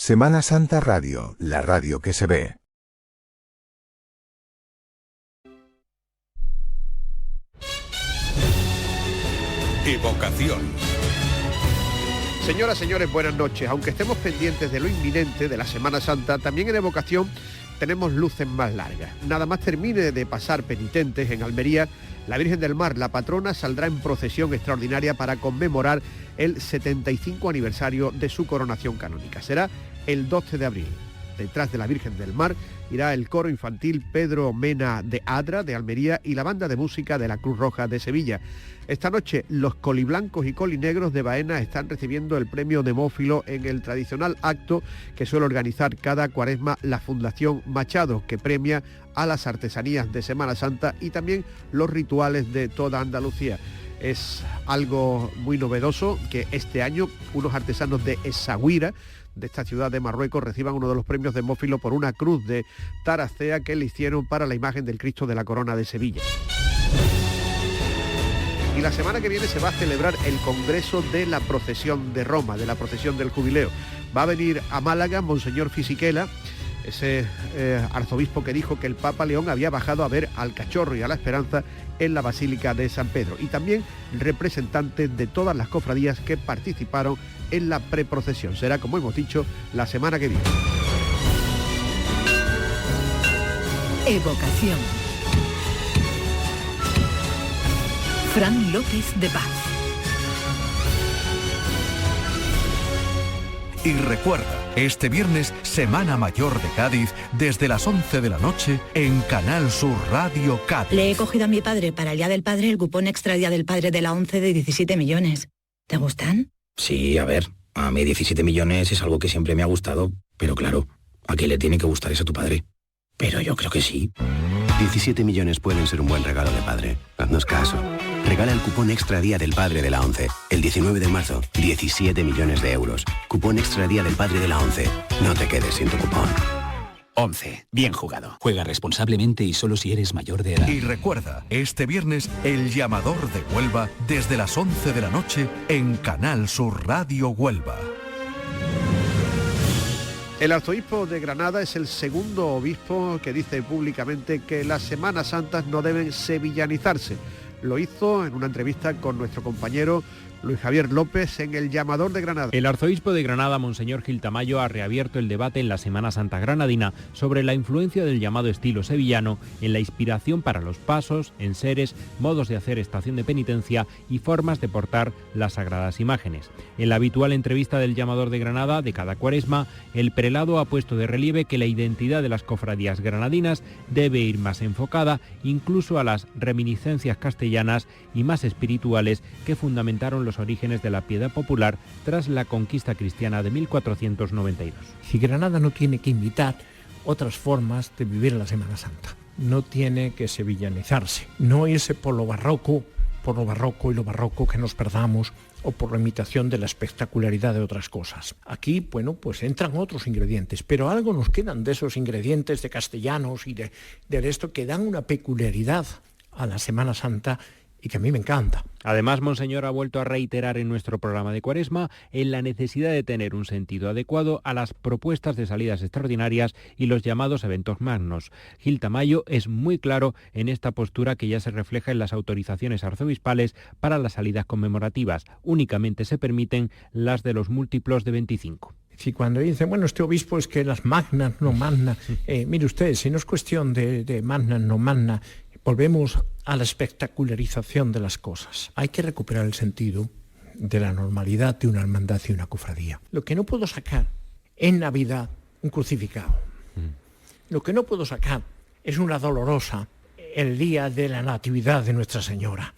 Semana Santa Radio, la radio que se ve. Evocación. Señoras, señores, buenas noches. Aunque estemos pendientes de lo inminente de la Semana Santa, también en Evocación tenemos luces más largas. Nada más termine de pasar penitentes en Almería, la Virgen del Mar, la patrona, saldrá en procesión extraordinaria para conmemorar el 75 aniversario de su coronación canónica. Será el 12 de abril. Detrás de la Virgen del Mar irá el coro infantil Pedro Mena de Adra, de Almería, y la banda de música de la Cruz Roja de Sevilla. Esta noche los coliblancos y colinegros de Baena están recibiendo el premio Demófilo en el tradicional acto que suele organizar cada Cuaresma la Fundación Machado, que premia a las artesanías de Semana Santa y también los rituales de toda Andalucía. Es algo muy novedoso que este año unos artesanos de Essaouira, de esta ciudad de Marruecos, reciban uno de los premios Demófilo por una cruz de taracea que le hicieron para la imagen del Cristo de la Corona de Sevilla. Y la semana que viene se va a celebrar el Congreso de la Procesión de Roma, de la Procesión del Jubileo. Va a venir a Málaga Monseñor Fisichella, ese arzobispo que dijo que el Papa León había bajado a ver al Cachorro y a la Esperanza en la Basílica de San Pedro. Y también representantes de todas las cofradías que participaron en la preprocesión. Será, como hemos dicho, la semana que viene. Evocación. Fran López de Paz. Y recuerda, este viernes, Semana Mayor de Cádiz, desde las 11 de la noche, en Canal Sur Radio Cádiz. Le he cogido a mi padre para el Día del Padre el cupón extra Día del Padre de la 11 de 17 millones. ¿Te gustan? Sí, a ver, a mí 17 millones es algo que siempre me ha gustado, pero claro, ¿a quién le tiene que gustar eso a tu padre? Pero yo creo que sí. 17 millones pueden ser un buen regalo de padre. Haznos caso. Regala el cupón extra Día del Padre de la 11. El 19 de marzo, 17 millones de euros. Cupón extra Día del Padre de la 11. No te quedes sin tu cupón. 11. Bien jugado. Juega responsablemente y solo si eres mayor de edad. Y recuerda, este viernes, El Llamador de Huelva, desde las 11 de la noche, en Canal Sur Radio Huelva. El arzobispo de Granada es el segundo obispo que dice públicamente que las Semanas Santas no deben sevillanizarse. Lo hizo en una entrevista con nuestro compañero Luis Javier López en El Llamador de Granada. El arzobispo de Granada, Monseñor Gil Tamayo, ha reabierto el debate en la Semana Santa granadina sobre la influencia del llamado estilo sevillano en la inspiración para los pasos, enseres, modos de hacer estación de penitencia y formas de portar las sagradas imágenes. En la habitual entrevista del Llamador de Granada de cada Cuaresma, el prelado ha puesto de relieve que la identidad de las cofradías granadinas debe ir más enfocada incluso a las reminiscencias castellanas y más espirituales que fundamentaron los orígenes de la piedad popular tras la conquista cristiana de 1492. Si Granada no tiene que imitar otras formas de vivir la Semana Santa, no tiene que sevillanizarse, no irse por lo barroco y lo barroco que nos perdamos, o por la imitación de la espectacularidad de otras cosas. Aquí, bueno, pues entran otros ingredientes, pero algo nos quedan de esos ingredientes de castellanos y de esto que dan una peculiaridad a la Semana Santa y que a mí me encanta. Además, Monseñor ha vuelto a reiterar en nuestro programa de Cuaresma en la necesidad de tener un sentido adecuado a las propuestas de salidas extraordinarias y los llamados eventos magnos. Gil Tamayo es muy claro en esta postura que ya se refleja en las autorizaciones arzobispales para las salidas conmemorativas. Únicamente se permiten las de los múltiplos de 25. Si cuando dicen, bueno, este obispo es que las magnas no magna, mire usted, si no es cuestión de magna no magna, volvemos a la espectacularización de las cosas. Hay que recuperar el sentido de la normalidad de una hermandad y una cofradía. Lo que no puedo sacar en Navidad, un crucificado. Lo que no puedo sacar es una dolorosa el día de la Natividad de Nuestra Señora.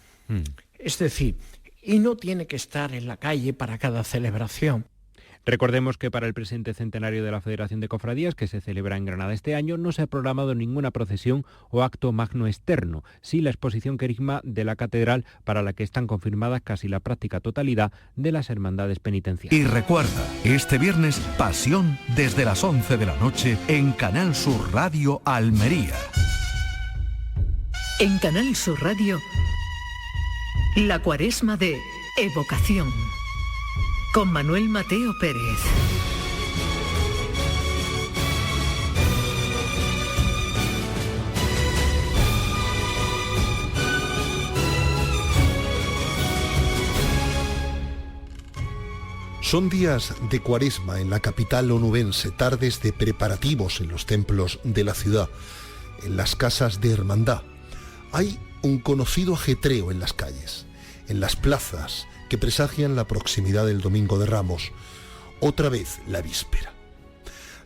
Es decir, y no tiene que estar en la calle para cada celebración. Recordemos que para el presente centenario de la Federación de Cofradías, que se celebra en Granada este año, no se ha programado ninguna procesión o acto magno externo, sí la exposición querigma de la catedral, para la que están confirmadas casi la práctica totalidad de las hermandades penitenciarias. Y recuerda, este viernes, Pasión desde las 11 de la noche en Canal Sur Radio Almería. En Canal Sur Radio, la Cuaresma de Evocación, con Manuel Mateo Pérez. Son días de Cuaresma en la capital onubense, tardes de preparativos en los templos de la ciudad, en las casas de hermandad. Hay un conocido ajetreo en las calles, en las plazas, que presagian la proximidad del Domingo de Ramos. Otra vez la víspera.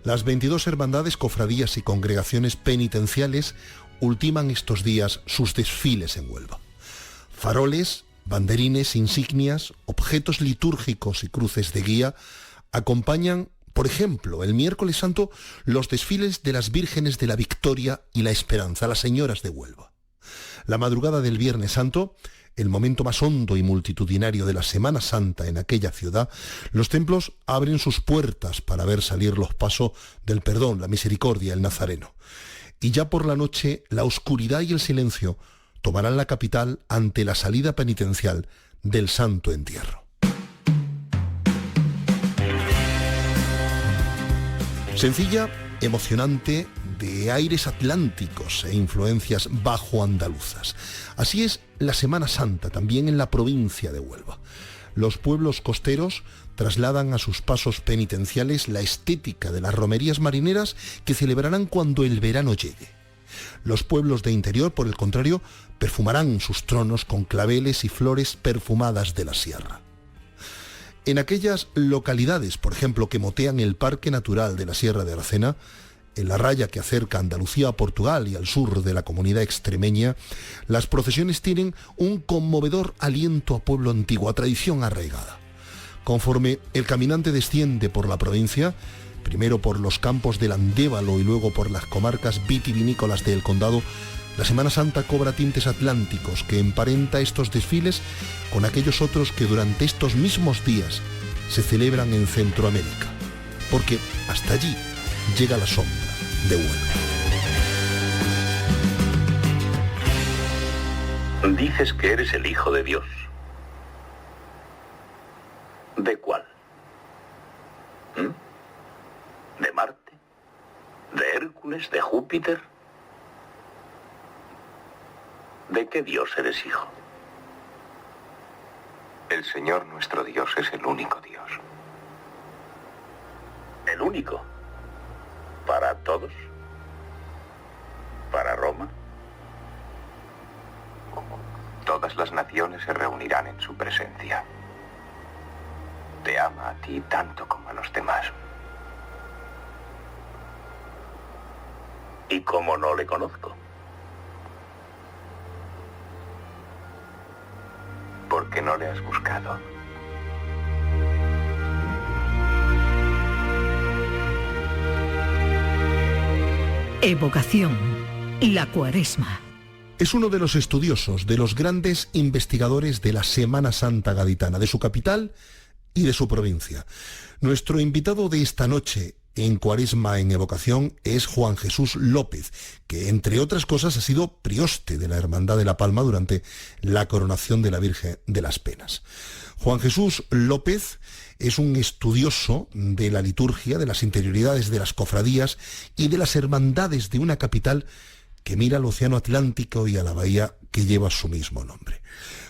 Las 22 hermandades, cofradías y congregaciones penitenciales ultiman estos días sus desfiles en Huelva. Faroles, banderines, insignias, objetos litúrgicos y cruces de guía acompañan, por ejemplo, el miércoles santo, los desfiles de las Vírgenes de la Victoria y la Esperanza, las señoras de Huelva. La madrugada del Viernes Santo, el momento más hondo y multitudinario de la Semana Santa en aquella ciudad, los templos abren sus puertas para ver salir los pasos del perdón, la misericordia, el Nazareno. Y ya por la noche, la oscuridad y el silencio tomarán la capital ante la salida penitencial del Santo Entierro. Sencilla, emocionante, de aires atlánticos e influencias bajo andaluzas. Así es la Semana Santa también en la provincia de Huelva. Los pueblos costeros trasladan a sus pasos penitenciales la estética de las romerías marineras que celebrarán cuando el verano llegue. Los pueblos de interior, por el contrario, perfumarán sus tronos con claveles y flores perfumadas de la sierra. En aquellas localidades, por ejemplo, que motean el Parque Natural de la Sierra de Aracena, en la raya que acerca Andalucía a Portugal y al sur de la comunidad extremeña, las procesiones tienen un conmovedor aliento a pueblo antiguo, a tradición arraigada. Conforme el caminante desciende por la provincia, primero por los campos del Andévalo y luego por las comarcas vitivinícolas del condado, la Semana Santa cobra tintes atlánticos que emparenta estos desfiles con aquellos otros que durante estos mismos días se celebran en Centroamérica, porque hasta allí llega la sombra de Huelva. Dices que eres el Hijo de Dios. ¿De cuál? ¿De Marte? ¿De Hércules? ¿De Júpiter? ¿De qué Dios eres hijo? El Señor nuestro Dios es el único Dios. ¿El único? ¿Para todos? ¿Para Roma? Todas las naciones se reunirán en su presencia. Te ama a ti tanto como a los demás. ¿Y cómo no le conozco? Porque no le has buscado. Evocación. La Cuaresma. Es uno de los estudiosos, de los grandes investigadores de la Semana Santa gaditana, de su capital y de su provincia. Nuestro invitado de esta noche en Cuaresma en Evocación es Juan Jesús López, que entre otras cosas ha sido prioste de la Hermandad de la Palma durante la coronación de la Virgen de las Penas. Juan Jesús López es un estudioso de la liturgia, de las interioridades de las cofradías y de las hermandades de una capital que mira al océano Atlántico y a la bahía que lleva su mismo nombre.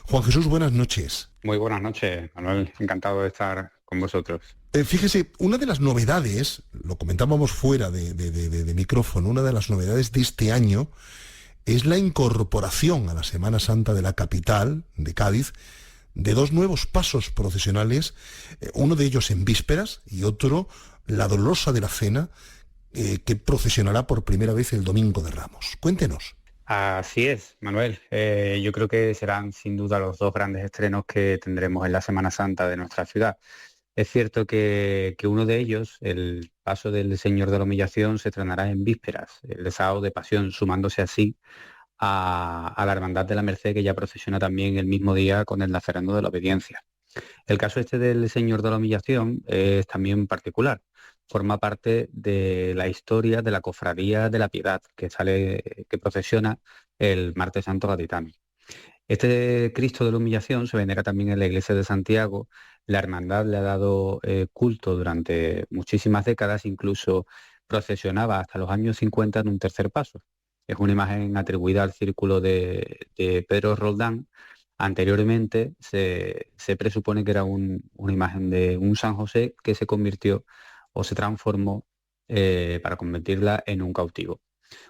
Juan Jesús, buenas noches. Muy buenas noches, Manuel. Encantado de estar con vosotros. Fíjese, una de las novedades, lo comentábamos fuera de micrófono, una de las novedades de este año es la incorporación a la Semana Santa de la capital, de Cádiz, de dos nuevos pasos procesionales, uno de ellos en vísperas y otro, la Dolorosa de la Cena, que procesionará por primera vez el Domingo de Ramos. Cuéntenos. Así es, Manuel. Yo creo que serán sin duda los dos grandes estrenos que tendremos en la Semana Santa de nuestra ciudad. Es cierto que uno de ellos, el paso del Señor de la Humillación, se estrenará en vísperas, el de Sábado de Pasión, sumándose así a la Hermandad de la Merced, que ya procesiona también el mismo día con el Nazareno de la Obediencia. El caso este del Señor de la Humillación es también particular. Forma parte de la historia de la Cofradía de la Piedad, que procesiona el Martes Santo gaditano. Este Cristo de la Humillación se venera también en la Iglesia de Santiago. La hermandad le ha dado culto durante muchísimas décadas, incluso procesionaba hasta los años 50 en un tercer paso. Es una imagen atribuida al círculo de Pedro Roldán, Anteriormente se presupone que era una imagen de un San José que se convirtió o se transformó para convertirla en un cautivo.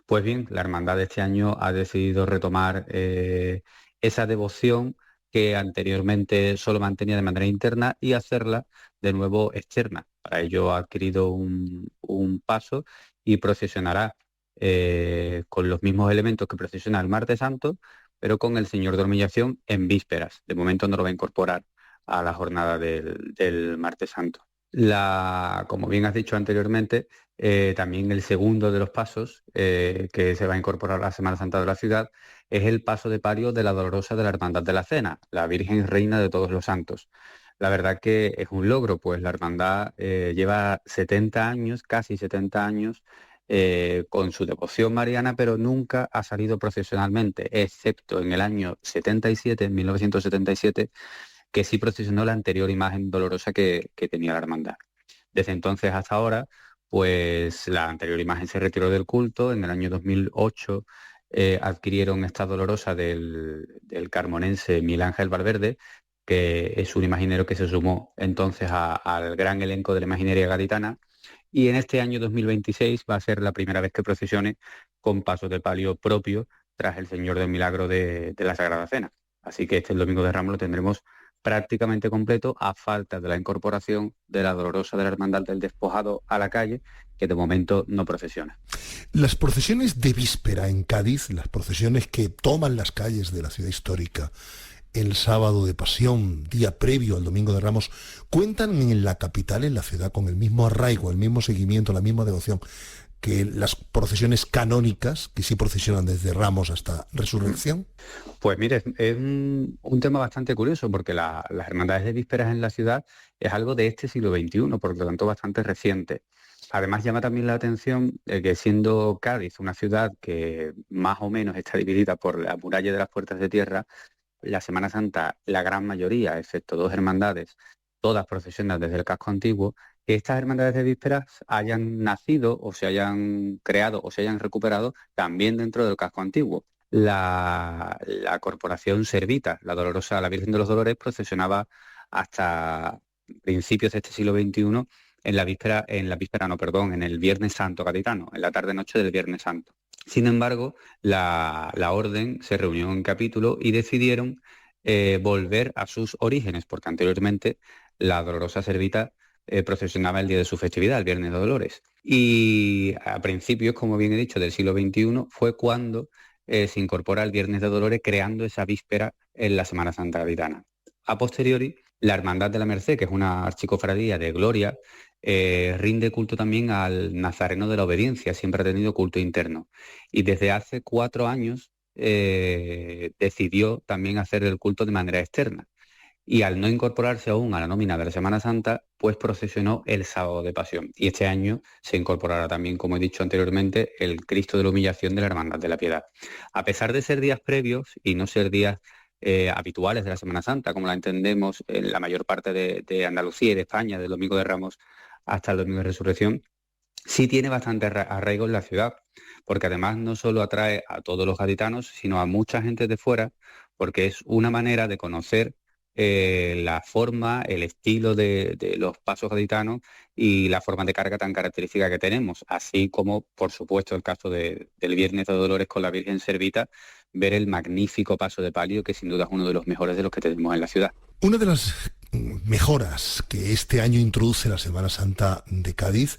Pues bien, la hermandad de este año ha decidido retomar esa devoción que anteriormente solo mantenía de manera interna y hacerla de nuevo externa. Para ello ha adquirido un paso y procesionará con los mismos elementos que procesiona el Martes Santo, pero con el Señor de Humillación en vísperas. De momento no lo va a incorporar a la jornada del Martes Santo. Como bien has dicho anteriormente, también el segundo de los pasos que se va a incorporar a la Semana Santa de la ciudad es el paso de palio de la Dolorosa de la Hermandad de la Cena, la Virgen Reina de todos los Santos. La verdad que es un logro, pues la hermandad lleva 70 años, casi 70 años, con su devoción mariana, pero nunca ha salido procesionalmente, excepto en el año 77, en 1977, que sí procesionó la anterior imagen dolorosa que tenía la hermandad. Desde entonces hasta ahora, pues la anterior imagen se retiró del culto. En el año 2008 adquirieron esta dolorosa del carmonense Miguel Ángel Valverde, que es un imaginero que se sumó entonces al gran elenco de la imaginería gaditana, y en este año 2026 va a ser la primera vez que procesione con pasos de palio propio tras el Señor del Milagro de la Sagrada Cena. Así que el Domingo de Ramos lo tendremos prácticamente completo, a falta de la incorporación de la Dolorosa de la Hermandad del Despojado a la calle, que de momento no procesiona. Las procesiones de víspera en Cádiz, las procesiones que toman las calles de la ciudad histórica el sábado de Pasión, día previo al Domingo de Ramos, cuentan en la capital, en la ciudad, con el mismo arraigo, el mismo seguimiento, la misma devoción que las procesiones canónicas, que sí procesionan desde Ramos hasta Resurrección. Pues mire, es un tema bastante curioso, porque las hermandades de vísperas en la ciudad es algo de este siglo XXI, por lo tanto bastante reciente. Además llama también la atención que, siendo Cádiz una ciudad que más o menos está dividida por la muralla de las Puertas de Tierra, la Semana Santa, la gran mayoría, excepto 2 hermandades, todas procesionan desde el casco antiguo, que estas hermandades de vísperas hayan nacido o se hayan creado o se hayan recuperado también dentro del casco antiguo. La corporación servita, la Dolorosa, la Virgen de los Dolores, procesionaba hasta principios de este siglo XXI en el Viernes Santo gaditano, en la tarde-noche del Viernes Santo. Sin embargo, la orden se reunió en capítulo y decidieron volver a sus orígenes, porque anteriormente la Dolorosa Servita procesionaba el día de su festividad, el Viernes de Dolores. Y a principios, como bien he dicho, del siglo XXI fue cuando se incorpora el Viernes de Dolores, creando esa víspera en la Semana Santa gaditana. A posteriori, la Hermandad de la Merced, que es una archicofradía de gloria, rinde culto también al Nazareno de la Obediencia, siempre ha tenido culto interno. Y desde hace 4 años decidió también hacer el culto de manera externa. Y al no incorporarse aún a la nómina de la Semana Santa, pues procesionó el Sábado de Pasión. Y este año se incorporará también, como he dicho anteriormente, el Cristo de la Humillación de la Hermandad de la Piedad. A pesar de ser días previos y no ser días habituales de la Semana Santa, como la entendemos en la mayor parte de Andalucía y de España, del Domingo de Ramos hasta el Domingo de Resurrección, sí tiene bastante arraigo en la ciudad, porque además no solo atrae a todos los gaditanos, sino a mucha gente de fuera, porque es una manera de conocer la forma, el estilo de los pasos gaditanos y la forma de carga tan característica que tenemos, así como, por supuesto, el caso del Viernes de Dolores con la Virgen Servita, ver el magnífico paso de palio, que sin duda es uno de los mejores de los que tenemos en la ciudad. Una de las mejoras que este año introduce la Semana Santa de Cádiz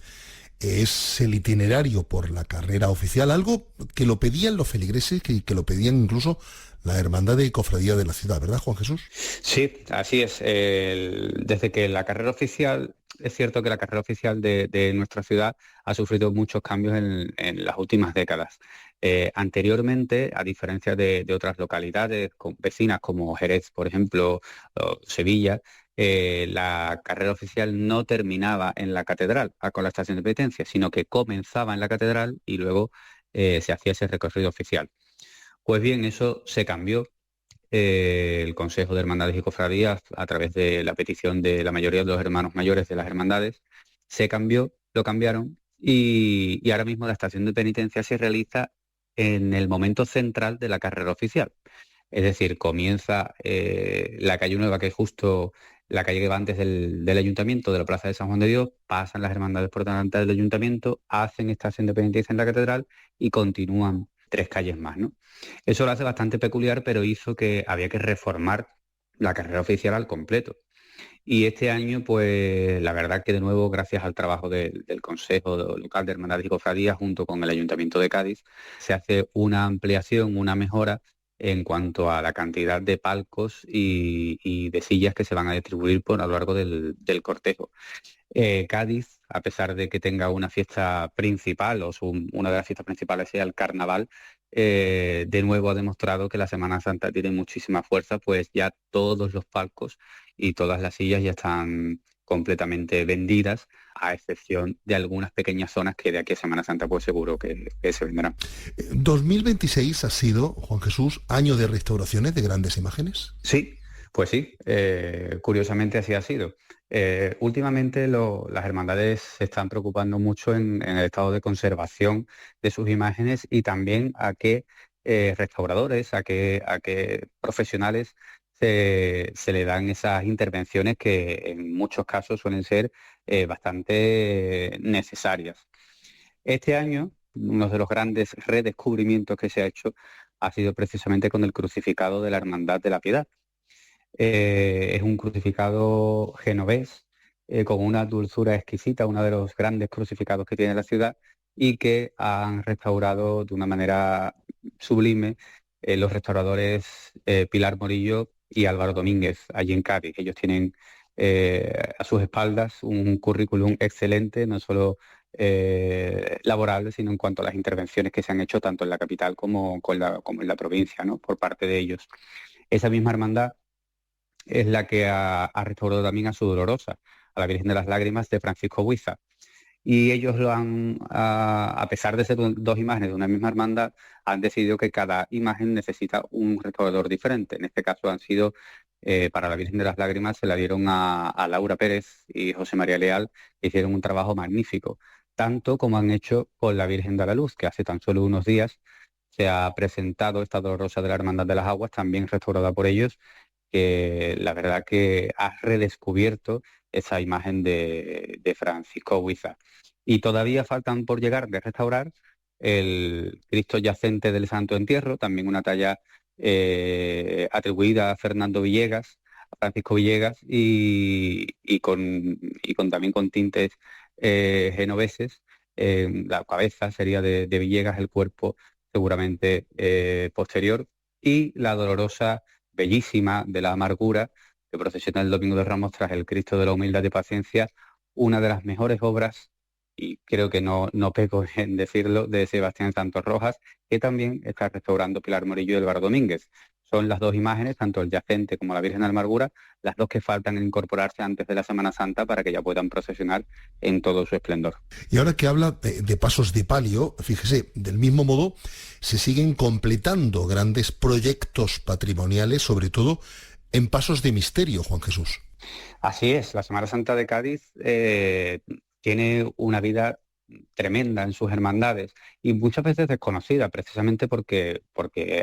es el itinerario por la carrera oficial, algo que lo pedían los feligreses, que lo pedían incluso la Hermandad de Cofradía de la ciudad, ¿verdad, Juan Jesús? Sí, así es. Desde que la carrera oficial, es cierto que la carrera oficial de nuestra ciudad ha sufrido muchos cambios en las últimas décadas. Anteriormente, a diferencia de otras localidades vecinas como Jerez, por ejemplo, o Sevilla, la carrera oficial no terminaba en la catedral con la estación de penitencia, sino que comenzaba en la catedral y luego se hacía ese recorrido oficial. Pues bien, eso se cambió. El Consejo de Hermandades y Cofradías, a través de la petición de la mayoría de los hermanos mayores de las hermandades, lo cambiaron y ahora mismo la estación de penitencia se realiza en el momento central de la carrera oficial. Es decir, comienza la calle Nueva, que es justo la calle que va antes del ayuntamiento, de la Plaza de San Juan de Dios, pasan las hermandades por delante del ayuntamiento, hacen estación de penitencia en la catedral y continúan 3 calles más, ¿no? Eso lo hace bastante peculiar, pero hizo que había que reformar la carrera oficial al completo. Y este año, pues la verdad que de nuevo, gracias al trabajo del Consejo Local de Hermandades y Cofradías junto con el Ayuntamiento de Cádiz, se hace una ampliación, una mejora en cuanto a la cantidad de palcos y de sillas que se van a distribuir a lo largo del cortejo. Cádiz, a pesar de que tenga una fiesta principal, una de las fiestas principales sea el carnaval, de nuevo ha demostrado que la Semana Santa tiene muchísima fuerza, pues ya todos los palcos y todas las sillas ya están completamente vendidas, a excepción de algunas pequeñas zonas que de aquí a Semana Santa pues seguro que se venderán. 2026 ha sido, Juan Jesús, año de restauraciones de grandes imágenes. Sí, pues sí, curiosamente así ha sido. Últimamente las hermandades se están preocupando mucho en el estado de conservación de sus imágenes y también a qué restauradores, a qué profesionales se le dan esas intervenciones que en muchos casos suelen ser bastante necesarias. Este año, uno de los grandes redescubrimientos que se ha hecho ha sido precisamente con el crucificado de la Hermandad de la Piedad. Es un crucificado genovés con una dulzura exquisita, uno de los grandes crucificados que tiene la ciudad y que han restaurado de una manera sublime los restauradores Pilar Morillo y Álvaro Domínguez, allí en Cádiz. Ellos tienen a sus espaldas un currículum excelente, no solo laborable, sino en cuanto a las intervenciones que se han hecho tanto en la capital como en la provincia, ¿no? Por parte de ellos. Esa misma hermandad es la que ha restaurado también a su Dolorosa, a la Virgen de las Lágrimas de Francisco Huiza. Y ellos lo han, a pesar de ser dos imágenes de una misma hermandad, han decidido que cada imagen necesita un restaurador diferente. En este caso han sido, para la Virgen de las Lágrimas, se la dieron a Laura Pérez y José María Leal, que hicieron un trabajo magnífico, tanto como han hecho con la Virgen de la Luz, que hace tan solo unos días se ha presentado esta Dolorosa de la Hermandad de las Aguas, también restaurada por ellos, que la verdad que ha redescubierto esa imagen de Francisco Huiza. Y todavía faltan por llegar de restaurar el Cristo yacente del Santo Entierro, también una talla atribuida a Fernando Villegas, a Francisco Villegas, y también con tintes genoveses. La cabeza sería de Villegas, el cuerpo seguramente posterior, y la Dolorosa bellísima de la Amargura, que procesiona el Domingo de Ramos tras el Cristo de la Humildad y Paciencia, una de las mejores obras, y creo que no peco en decirlo, de Sebastián Santos Rojas, que también está restaurando Pilar Morillo y Álvaro Domínguez. Son las dos imágenes, tanto el yacente como la Virgen de la Amargura, las dos que faltan en incorporarse antes de la Semana Santa para que ya puedan procesionar en todo su esplendor. Y ahora que habla de pasos de palio, fíjese, del mismo modo se siguen completando grandes proyectos patrimoniales, sobre todo en pasos de misterio, Juan Jesús. Así es, la Semana Santa de Cádiz tiene una vida tremenda en sus hermandades y muchas veces desconocida, precisamente porque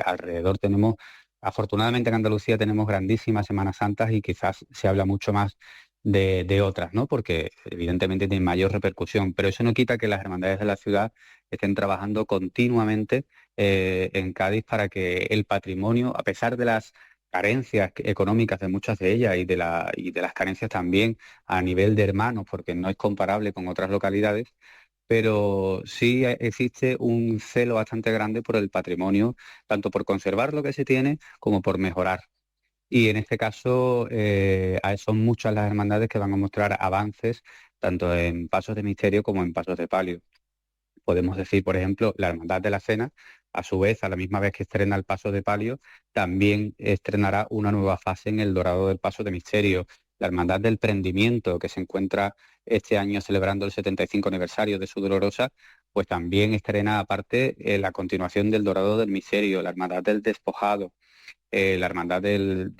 alrededor tenemos, afortunadamente en Andalucía tenemos grandísimas Semanas Santas y quizás se habla mucho más de otras, ¿no? Porque evidentemente tienen mayor repercusión, pero eso no quita que las hermandades de la ciudad estén trabajando continuamente en Cádiz para que el patrimonio, a pesar de las carencias económicas de muchas de ellas y de las carencias también a nivel de hermanos, porque no es comparable con otras localidades, pero sí existe un celo bastante grande por el patrimonio, tanto por conservar lo que se tiene como por mejorar. Y en este caso son muchas las hermandades que van a mostrar avances, tanto en pasos de misterio como en pasos de palio. Podemos decir, por ejemplo, la Hermandad de la Cena, a su vez, a la misma vez que estrena el paso de palio, también estrenará una nueva fase en el Dorado del Paso de Misterio. La Hermandad del Prendimiento, que se encuentra este año celebrando el 75 aniversario de su Dolorosa, pues también estrena aparte la continuación del Dorado del Misterio, la Hermandad del Despojado, la Hermandad del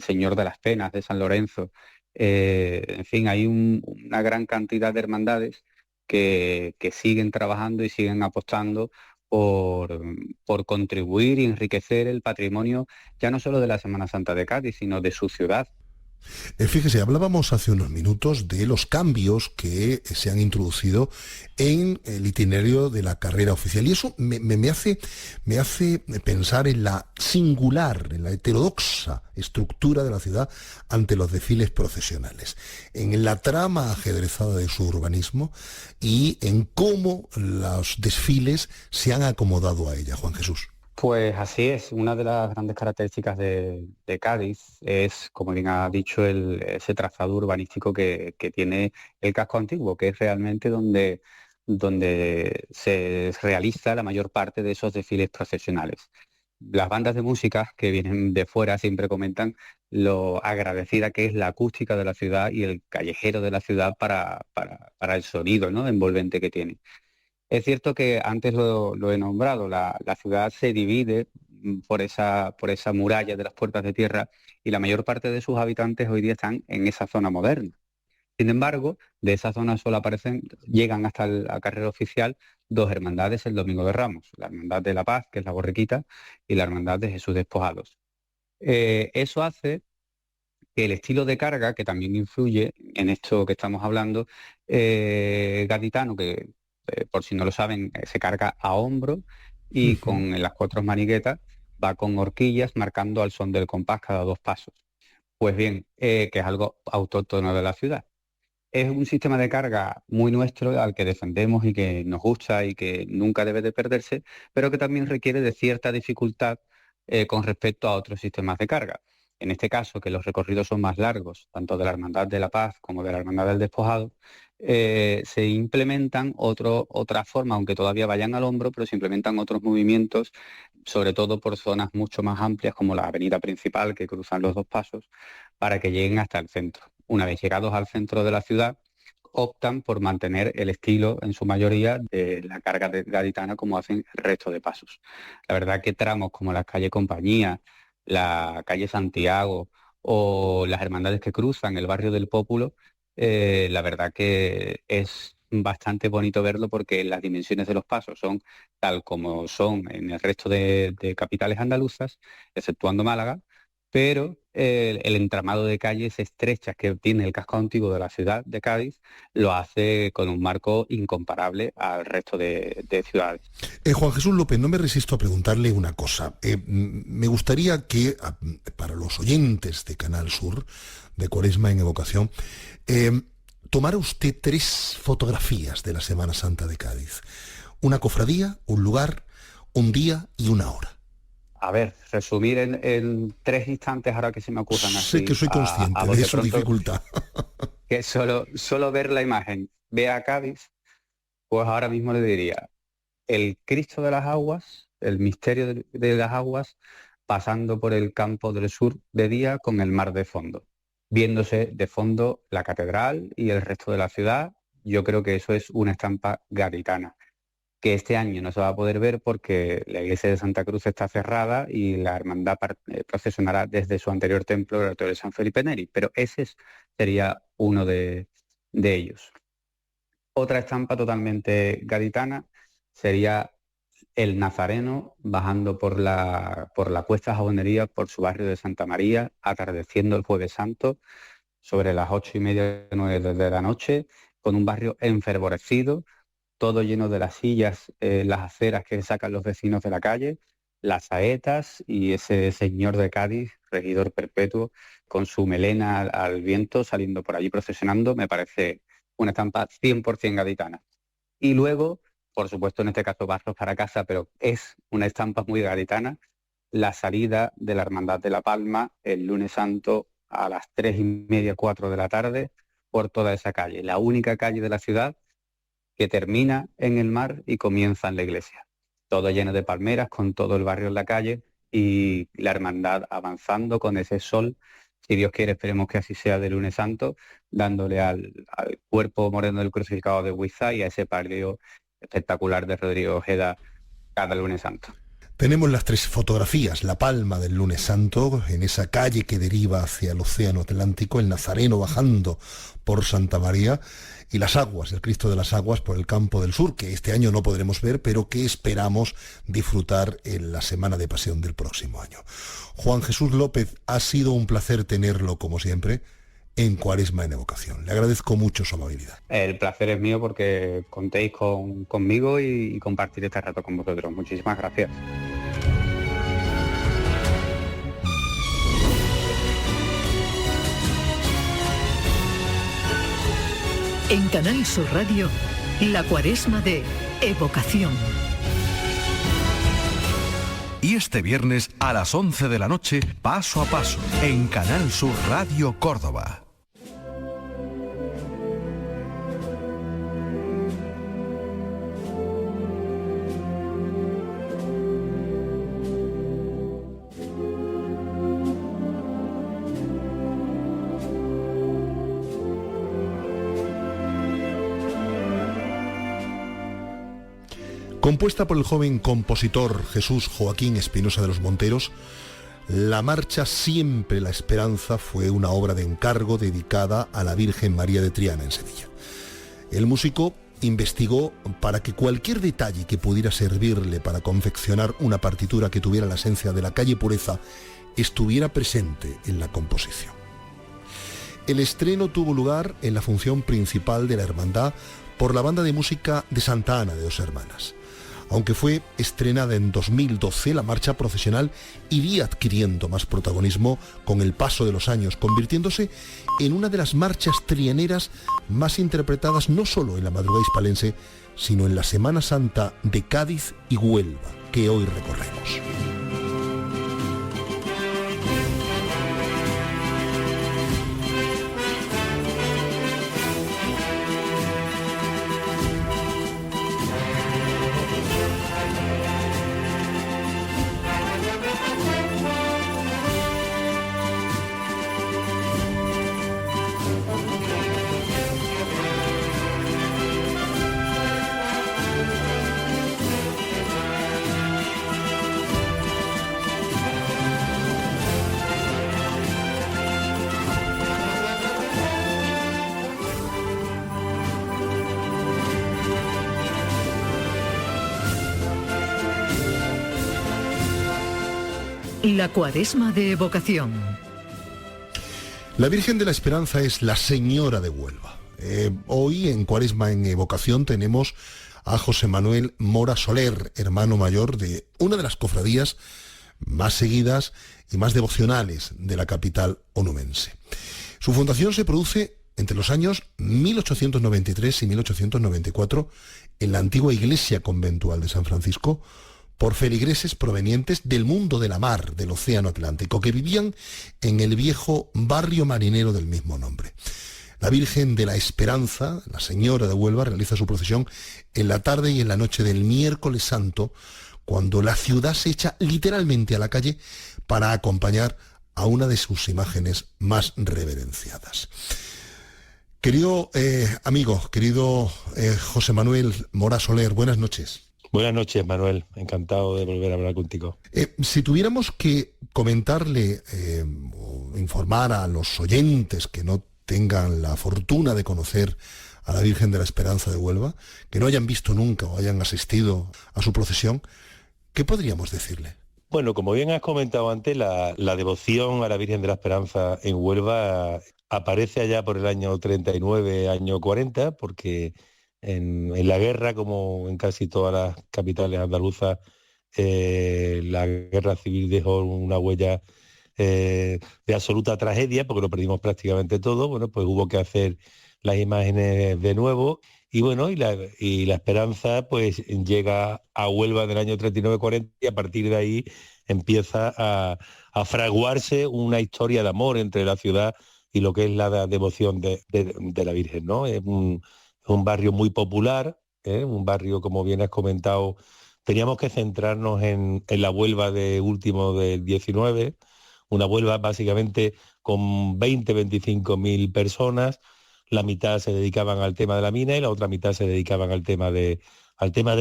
Señor de las Penas, de San Lorenzo. En fin, hay una gran cantidad de hermandades que siguen trabajando y siguen apostando por contribuir y enriquecer el patrimonio ya no solo de la Semana Santa de Cádiz, sino de su ciudad. Fíjese, hablábamos hace unos minutos de los cambios que se han introducido en el itinerario de la carrera oficial, y eso me hace pensar en la singular, en la heterodoxa estructura de la ciudad ante los desfiles procesionales, en la trama ajedrezada de su urbanismo y en cómo los desfiles se han acomodado a ella. Juan Jesús. Pues así es, una de las grandes características de Cádiz es, como bien ha dicho, ese trazado urbanístico que tiene el casco antiguo, que es realmente donde se realiza la mayor parte de esos desfiles procesionales. Las bandas de música que vienen de fuera siempre comentan lo agradecida que es la acústica de la ciudad y el callejero de la ciudad para el sonido, ¿no?, envolvente que tiene. Es cierto que antes lo he nombrado, la ciudad se divide por esa muralla de las puertas de tierra y la mayor parte de sus habitantes hoy día están en esa zona moderna. Sin embargo, de esa zona solo llegan hasta la carrera oficial dos hermandades el Domingo de Ramos, la Hermandad de la Paz, que es la Borriquita, y la Hermandad de Jesús Despojados. Eso hace que el estilo de carga, que también influye en esto que estamos hablando, gaditano, que por si no lo saben, se carga a hombro y con las 4 maniguetas va con horquillas marcando al son del compás cada 2 pasos. Pues bien, que es algo autóctono de la ciudad. Es un sistema de carga muy nuestro, al que defendemos y que nos gusta y que nunca debe de perderse, pero que también requiere de cierta dificultad con respecto a otros sistemas de carga. En este caso, que los recorridos son más largos, tanto de la Hermandad de la Paz como de la Hermandad del Despojado, se implementan otra forma, aunque todavía vayan al hombro, pero se implementan otros movimientos, sobre todo por zonas mucho más amplias, como la avenida principal, que cruzan los 2 pasos, para que lleguen hasta el centro. Una vez llegados al centro de la ciudad, optan por mantener el estilo, en su mayoría, de la carga gaditana, como hacen el resto de pasos. La verdad que tramos como la calle Compañía, la calle Santiago o las hermandades que cruzan el barrio del Pópulo, la verdad que es bastante bonito verlo, porque las dimensiones de los pasos son tal como son en el resto de capitales andaluzas, exceptuando Málaga, pero el entramado de calles estrechas que tiene el casco antiguo de la ciudad de Cádiz lo hace con un marco incomparable al resto de ciudades. Juan Jesús López, no me resisto a preguntarle una cosa. Me gustaría que, para los oyentes de Canal Sur, de Cuaresma en Evocación, tomara usted 3 fotografías de la Semana Santa de Cádiz. Una cofradía, un lugar, un día y una hora. A ver, resumir en 3 instantes ahora que se me ocurran así. Sé que soy consciente de su dificultad. Que solo ver la imagen, vea a Cádiz, pues ahora mismo le diría el Cristo de las Aguas, el misterio de las aguas, pasando por el campo del sur de día con el mar de fondo, viéndose de fondo la catedral y el resto de la ciudad. Yo creo que eso es una estampa gaditana, que este año no se va a poder ver porque la iglesia de Santa Cruz está cerrada y la hermandad procesionará desde su anterior templo, el oratorio de San Felipe Neri, pero ese sería uno de ellos. Otra estampa totalmente gaditana sería el Nazareno bajando por la Cuesta Jabonería, por su barrio de Santa María, atardeciendo el Jueves Santo sobre las 8:30, 9 de la noche, con un barrio enfervorecido, todo lleno de las sillas, las aceras que sacan los vecinos de la calle, las saetas y ese señor de Cádiz, regidor perpetuo, con su melena al viento, saliendo por allí procesionando. Me parece una estampa 100% gaditana. Y luego, por supuesto, en este caso barros para casa, pero es una estampa muy gaditana, la salida de la Hermandad de la Palma el lunes santo a las 3:30, 4 de la tarde, por toda esa calle, la única calle de la ciudad que termina en el mar y comienza en la iglesia. Todo lleno de palmeras, con todo el barrio en la calle y la hermandad avanzando con ese sol. Si Dios quiere, esperemos que así sea de lunes santo, dándole al cuerpo moreno del crucificado de Huizá y a ese palio espectacular de Rodrigo Ojeda cada lunes santo. Tenemos las 3 fotografías, la palma del lunes santo, en esa calle que deriva hacia el océano Atlántico, el Nazareno bajando por Santa María, y las aguas, el Cristo de las Aguas por el Campo del Sur, que este año no podremos ver, pero que esperamos disfrutar en la Semana de Pasión del próximo año. Juan Jesús López, ha sido un placer tenerlo, como siempre, en Cuaresma en Evocación. Le agradezco mucho su amabilidad. El placer es mío porque contéis conmigo y compartir este rato con vosotros. Muchísimas gracias. En Canal Sur Radio, la Cuaresma de Evocación. Y este viernes a las 11 de la noche, Paso a Paso, en Canal Sur Radio Córdoba. Compuesta por el joven compositor Jesús Joaquín Espinosa de los Monteros, la marcha Siempre la Esperanza fue una obra de encargo dedicada a la Virgen María de Triana en Sevilla. El músico investigó para que cualquier detalle que pudiera servirle para confeccionar una partitura que tuviera la esencia de la calle Pureza estuviera presente en la composición. El estreno tuvo lugar en la función principal de la hermandad por la banda de música de Santa Ana de Dos Hermanas. Aunque fue estrenada en 2012, la marcha procesional iría adquiriendo más protagonismo con el paso de los años, convirtiéndose en una de las marchas trianeras más interpretadas no solo en la madrugada hispalense, sino en la Semana Santa de Cádiz y Huelva, que hoy recorremos. La Cuaresma de Evocación. La Virgen de la Esperanza es la Señora de Huelva. Hoy en Cuaresma en Evocación tenemos a José Manuel Mora Soler, hermano mayor de una de las cofradías más seguidas y más devocionales de la capital onubense. Su fundación se produce entre los años 1893 y 1894 en la antigua iglesia conventual de San Francisco, por feligreses provenientes del mundo de la mar, del océano Atlántico, que vivían en el viejo barrio marinero del mismo nombre. La Virgen de la Esperanza, la Señora de Huelva, realiza su procesión en la tarde y en la noche del miércoles santo, cuando la ciudad se echa literalmente a la calle para acompañar a una de sus imágenes más reverenciadas. Querido amigo, querido José Manuel Mora Soler, buenas noches. Buenas noches, Manuel. Encantado de volver a hablar contigo. Si tuviéramos que comentarle o informar a los oyentes que no tengan la fortuna de conocer a la Virgen de la Esperanza de Huelva, que no hayan visto nunca o hayan asistido a su procesión, ¿qué podríamos decirle? Bueno, como bien has comentado antes, la devoción a la Virgen de la Esperanza en Huelva aparece allá por el año 39, año 40, porque en la guerra, como en casi todas las capitales andaluzas, la guerra civil dejó una huella de absoluta tragedia, porque lo perdimos prácticamente todo. Bueno, pues hubo que hacer las imágenes de nuevo, y bueno, y la Esperanza pues llega a Huelva en el año 39-40, y a partir de ahí empieza a fraguarse una historia de amor entre la ciudad y lo que es la devoción de la Virgen, ¿no? Es un barrio muy popular, un barrio, como bien has comentado, teníamos que centrarnos en la Huelva de último del 19, una Huelva básicamente con 20-25 personas, la mitad se dedicaban al tema de la mina y la otra mitad se dedicaban al tema de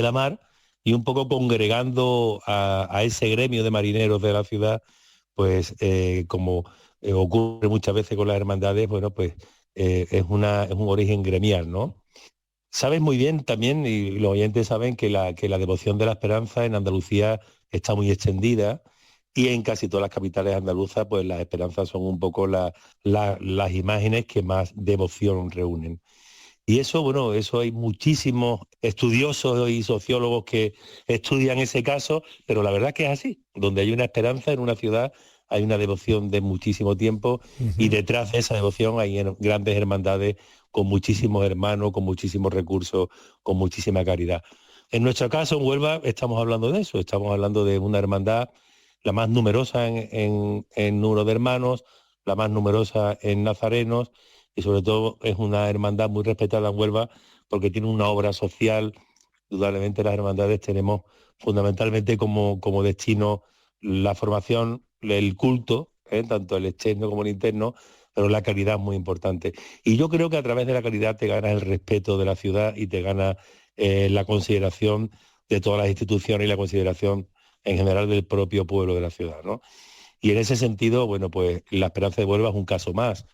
la mar, y un poco congregando a ese gremio de marineros de la ciudad, pues como ocurre muchas veces con las hermandades, bueno, pues es un origen gremial, ¿no? Sabes muy bien también, y los oyentes saben, que la devoción de la esperanza en Andalucía está muy extendida, y en casi todas las capitales andaluzas, pues las esperanzas son un poco las imágenes que más devoción reúnen. Y eso, bueno, eso hay muchísimos estudiosos y sociólogos que estudian ese caso, pero la verdad es que es así. Donde hay una esperanza en una ciudad, hay una devoción de muchísimo tiempo, y detrás de esa devoción hay grandes hermandades con muchísimos hermanos, con muchísimos recursos, con muchísima caridad. En nuestro caso, en Huelva, estamos hablando de eso, estamos hablando de una hermandad, la más numerosa en número de hermanos, la más numerosa en nazarenos, y sobre todo es una hermandad muy respetada en Huelva porque tiene una obra social. Indudablemente las hermandades tenemos fundamentalmente como destino la formación, el culto, tanto el externo como el interno, pero la caridad es muy importante. Y yo creo que a través de la caridad te ganas el respeto de la ciudad y te gana la consideración de todas las instituciones y la consideración en general del propio pueblo de la ciudad, ¿no? Y en ese sentido, bueno, pues la Esperanza de Huelva es un caso más,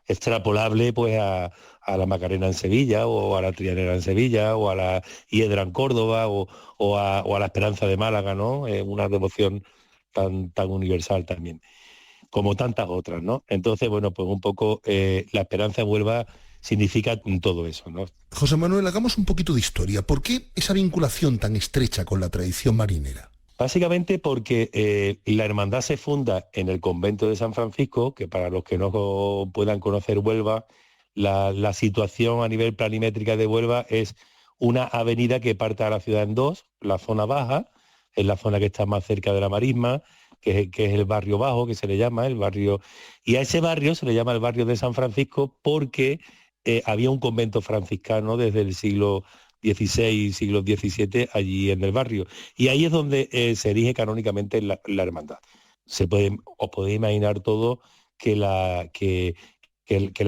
extrapolable pues a la Macarena en Sevilla, o a la Trianera en Sevilla, o a la Hiedra en Córdoba, o a la Esperanza de Málaga, ¿no? Una devoción tan universal también, como tantas otras, ¿no? Entonces, bueno, pues un poco la Esperanza en Huelva significa todo eso, ¿no? José Manuel, hagamos un poquito de historia. ¿Por qué esa vinculación tan estrecha con la tradición marinera? Básicamente porque la hermandad se funda en el convento de San Francisco, que para los que no puedan conocer Huelva, la situación a nivel planimétrica de Huelva es una avenida que parte a la ciudad en dos: la zona baja, es la zona que está más cerca de la marisma, que es el barrio bajo, que se le llama el barrio, y a ese barrio se le llama el barrio de San Francisco porque había un convento franciscano desde el siglo XVI, siglo XVII, allí en el barrio. Y ahí es donde se erige canónicamente la hermandad. Os podéis imaginar todo que la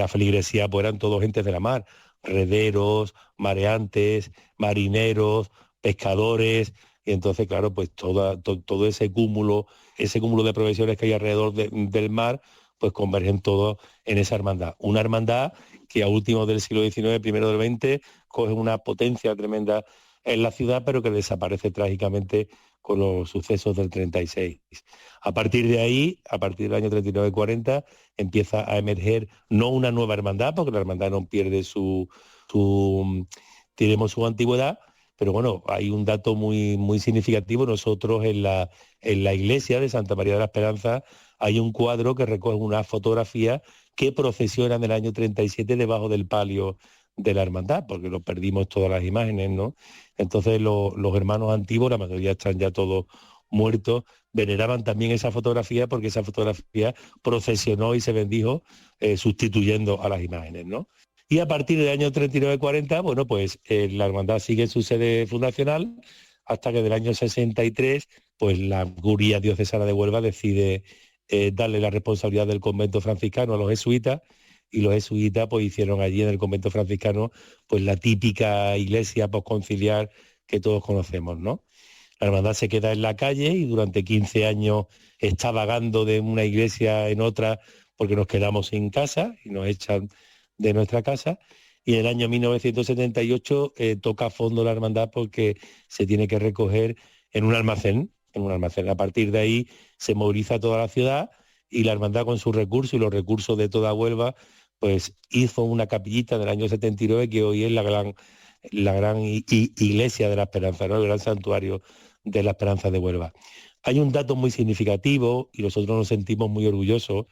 feligresía pues eran todos gentes de la mar, rederos, mareantes, marineros, pescadores, y entonces, claro, pues todo ese cúmulo de profesiones que hay alrededor del mar, pues convergen todos en esa hermandad. Una hermandad que a últimos del siglo XIX, primero del XX, coge una potencia tremenda en la ciudad, pero que desaparece trágicamente con los sucesos del 36. A partir de ahí, a partir del año 39-40, empieza a emerger no una nueva hermandad, porque la hermandad no pierde su antigüedad, pero bueno, hay un dato muy significativo. Nosotros en la iglesia de Santa María de la Esperanza hay un cuadro que recoge una fotografía que procesiona en el año 37 debajo del palio de la hermandad, porque lo perdimos todas las imágenes, ¿no? Entonces los hermanos antiguos, la mayoría están ya todos muertos, veneraban también esa fotografía porque esa fotografía procesionó y se bendijo sustituyendo a las imágenes, ¿no? Y a partir del año 39-40, bueno, pues la hermandad sigue su sede fundacional hasta que del año 63, pues la curia diocesana de Huelva decide darle la responsabilidad del convento franciscano a los jesuitas, y los jesuitas pues hicieron allí en el convento franciscano pues la típica iglesia posconciliar que todos conocemos, ¿no? La hermandad se queda en la calle y durante 15 años está vagando de una iglesia en otra porque nos quedamos sin casa y nos echan de nuestra casa, y en el año 1978 toca a fondo la hermandad porque se tiene que recoger en un almacén. A partir de ahí se moviliza toda la ciudad y la hermandad, con sus recursos y los recursos de toda Huelva, pues hizo una capillita del año 79 que hoy es la gran iglesia de la Esperanza, ¿no? El gran santuario de la Esperanza de Huelva. Hay un dato muy significativo y nosotros nos sentimos muy orgullosos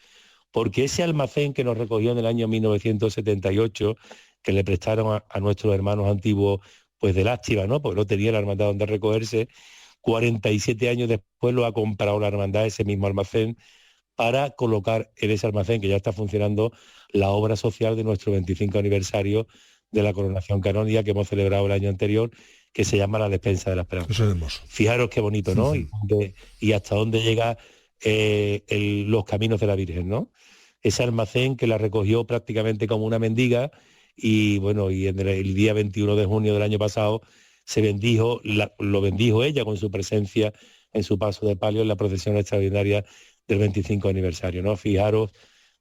porque ese almacén que nos recogió en el año 1978, que le prestaron a nuestros hermanos antiguos, pues de lástima, ¿no? Porque no tenía la hermandad donde recogerse, 47 años después lo ha comprado la hermandad, ese mismo almacén, para colocar en ese almacén, que ya está funcionando, la obra social de nuestro 25 aniversario de la coronación canónica que hemos celebrado el año anterior, que se llama la Despensa de la Esperanza. Eso es hermoso. Fijaros qué bonito, ¿no? Y hasta dónde llega los caminos de la Virgen, ¿no? Ese almacén que la recogió prácticamente como una mendiga, y bueno, y en el día 21 de junio del año pasado lo bendijo ella con su presencia en su paso de palio en la procesión extraordinaria del 25 aniversario, ¿no? Fijaros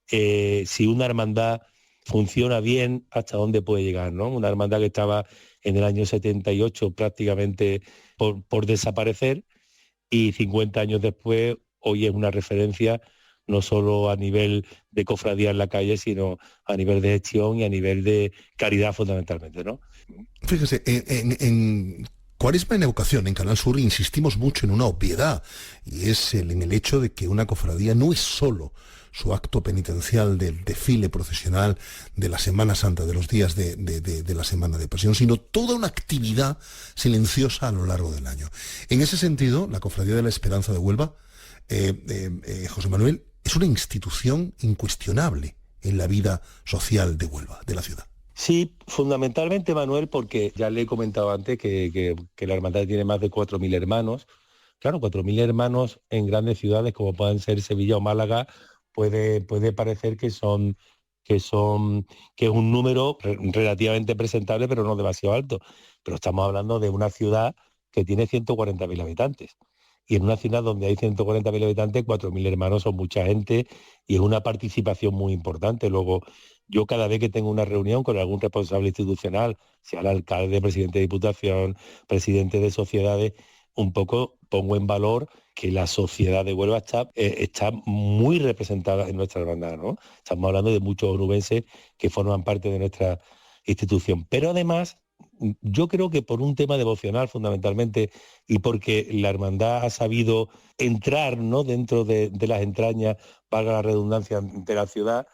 si una hermandad funciona bien, hasta dónde puede llegar, ¿no? Una hermandad que estaba en el año 78 prácticamente por desaparecer, y 50 años después hoy es una referencia no solo a nivel de cofradía en la calle, sino a nivel de gestión y a nivel de caridad fundamentalmente, ¿no? Fíjese, en Cuaresma en Evocación, en Canal Sur, insistimos mucho en una obviedad, y es en el hecho de que una cofradía no es solo su acto penitencial del desfile procesional de la Semana Santa, de los días de la Semana de Pasión, sino toda una actividad silenciosa a lo largo del año. En ese sentido, la Cofradía de la Esperanza de Huelva, José Manuel, es una institución incuestionable en la vida social de Huelva, de la ciudad. Sí, fundamentalmente, Manuel, porque ya le he comentado antes que la hermandad tiene más de 4.000 hermanos. Claro, 4.000 hermanos en grandes ciudades como pueden ser Sevilla o Málaga, puede parecer que es un número relativamente presentable, pero no demasiado alto. Pero estamos hablando de una ciudad que tiene 140.000 habitantes. Y en una ciudad donde hay 140.000 habitantes, 4.000 hermanos son mucha gente y es una participación muy importante. Luego, yo cada vez que tengo una reunión con algún responsable institucional, sea el alcalde, presidente de diputación, presidente de sociedades, un poco pongo en valor que la sociedad de Huelva está muy representada en nuestra hermandad, ¿no? Estamos hablando de muchos onubenses que forman parte de nuestra institución. Pero además, yo creo que por un tema devocional fundamentalmente, y porque la hermandad ha sabido entrar, ¿no?, dentro de las entrañas, valga la redundancia, de la ciudad,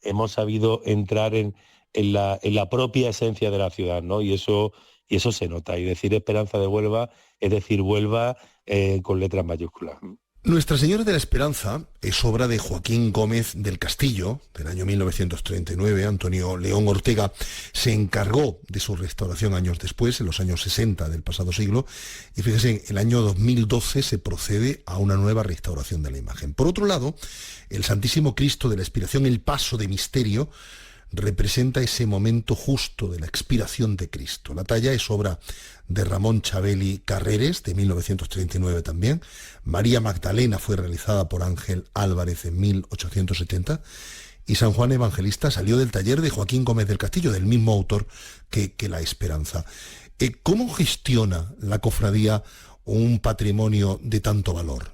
hemos sabido entrar en la propia esencia de la ciudad, ¿no? Y eso se nota. Y decir Esperanza de Huelva es decir Huelva con letras mayúsculas. Nuestra Señora de la Esperanza es obra de Joaquín Gómez del Castillo, del año 1939. Antonio León Ortega se encargó de su restauración años después, en los años 60 del pasado siglo, y fíjese, en el año 2012 se procede a una nueva restauración de la imagen. Por otro lado, el Santísimo Cristo de la Expiración, el paso de misterio, representa ese momento justo de la expiración de Cristo. La talla es obra de Ramón Chabeli Carreres, de 1939 también. María Magdalena fue realizada por Ángel Álvarez en 1870. Y San Juan Evangelista salió del taller de Joaquín Gómez del Castillo, del mismo autor que La Esperanza. ¿Cómo gestiona la cofradía un patrimonio de tanto valor?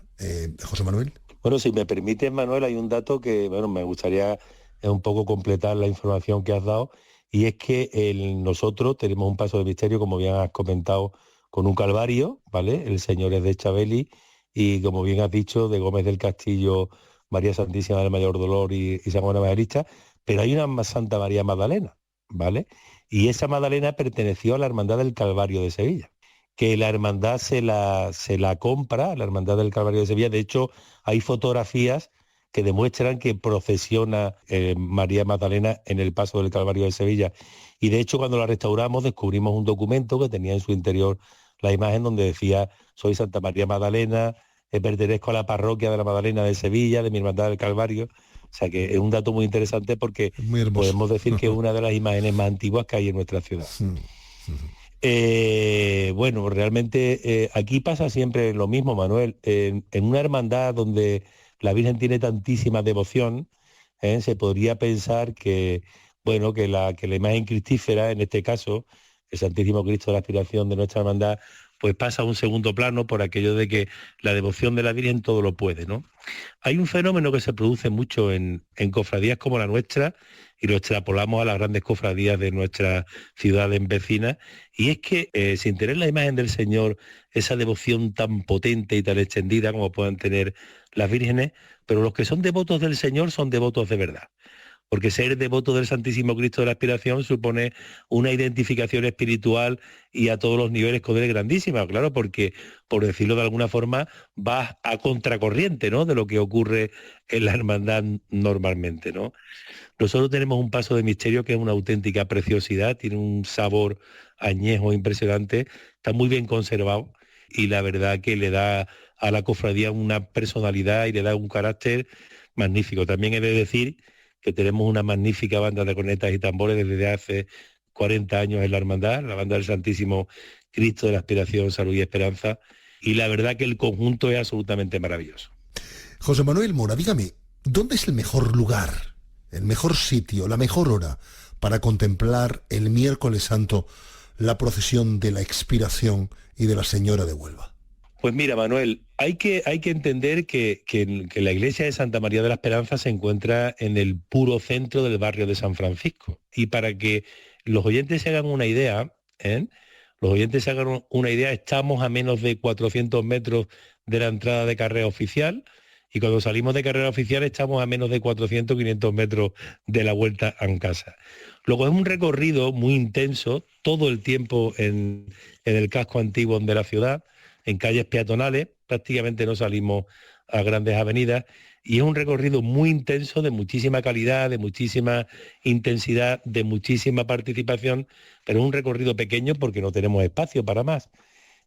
José Manuel. Bueno, si me permites, Manuel, hay un dato que me gustaría un poco completar la información que has dado, y es que nosotros tenemos un paso de misterio, como bien has comentado, con un calvario, ¿vale? El Señor es de Chabeli, y como bien has dicho, de Gómez del Castillo, María Santísima del Mayor Dolor y San Juan Evangelista, pero hay una Santa María Magdalena, ¿vale? Y esa Magdalena perteneció a la Hermandad del Calvario de Sevilla, que la hermandad se la compra, la Hermandad del Calvario de Sevilla. De hecho, hay fotografías que demuestran que procesiona María Magdalena en el paso del Calvario de Sevilla. Y de hecho, cuando la restauramos, descubrimos un documento que tenía en su interior la imagen donde decía: soy Santa María Magdalena, pertenezco a la parroquia de la Magdalena de Sevilla, de mi Hermandad del Calvario. O sea que es un dato muy interesante, porque podemos decir que es una de las imágenes más antiguas que hay en nuestra ciudad. Bueno, realmente aquí pasa siempre lo mismo, Manuel. En una hermandad donde la Virgen tiene tantísima devoción, se podría pensar que la imagen cristífera, en este caso, el Santísimo Cristo de la Expiración de nuestra hermandad, pues pasa a un segundo plano por aquello de que la devoción de la Virgen todo lo puede, ¿no? Hay un fenómeno que se produce mucho en cofradías como la nuestra, y lo extrapolamos a las grandes cofradías de nuestras ciudades vecinas, y es que sin tener la imagen del Señor, esa devoción tan potente y tan extendida como puedan tener las vírgenes, pero los que son devotos del Señor son devotos de verdad. Porque ser devoto del Santísimo Cristo de la Expiración supone una identificación espiritual y a todos los niveles con él grandísima, claro, porque, por decirlo de alguna forma, vas a contracorriente, ¿no?, de lo que ocurre en la hermandad normalmente, ¿no? Nosotros tenemos un paso de misterio que es una auténtica preciosidad, tiene un sabor añejo impresionante, está muy bien conservado, y la verdad que le da a la cofradía una personalidad y le da un carácter magnífico. También he de decir que tenemos una magnífica banda de cornetas y tambores desde hace 40 años en la hermandad, la Hermandad del Santísimo Cristo de la Aspiración, Salud y Esperanza, y la verdad que el conjunto es absolutamente maravilloso. José Manuel Mora, dígame, ¿dónde es el mejor lugar, el mejor sitio, la mejor hora para contemplar el miércoles santo la procesión de la Expiración y de la Señora de Huelva? Pues mira, Manuel, hay que entender que la iglesia de Santa María de la Esperanza se encuentra en el puro centro del barrio de San Francisco. Y para que los oyentes se hagan una idea, estamos a menos de 400 metros de la entrada de carrera oficial, y cuando salimos de carrera oficial estamos a menos de 400, 500 metros de la vuelta a casa. Luego es un recorrido muy intenso, todo el tiempo en el casco antiguo de la ciudad, en calles peatonales, prácticamente no salimos a grandes avenidas, y es un recorrido muy intenso, de muchísima calidad, de muchísima intensidad, de muchísima participación, pero es un recorrido pequeño porque no tenemos espacio para más.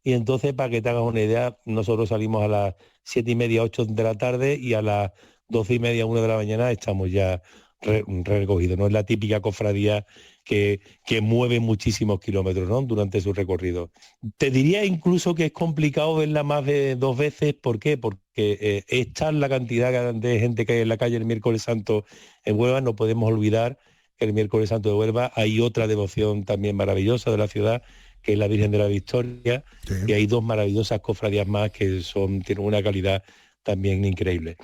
Y entonces, para que te hagas una idea, nosotros salimos a las 7:30, 8 de la tarde, y a las 12:30, 1 de la mañana estamos ya recogidos. No es la típica cofradía que mueve muchísimos kilómetros, ¿no?, durante su recorrido. Te diría incluso que es complicado verla más de 2 veces. ¿Por qué? Porque es tal la cantidad de gente que hay en la calle el miércoles santo en Huelva. No podemos olvidar que el miércoles santo de Huelva hay otra devoción también maravillosa de la ciudad, que es la Virgen de la Victoria, sí. Y hay 2 maravillosas cofradías más que tienen una calidad también increíble.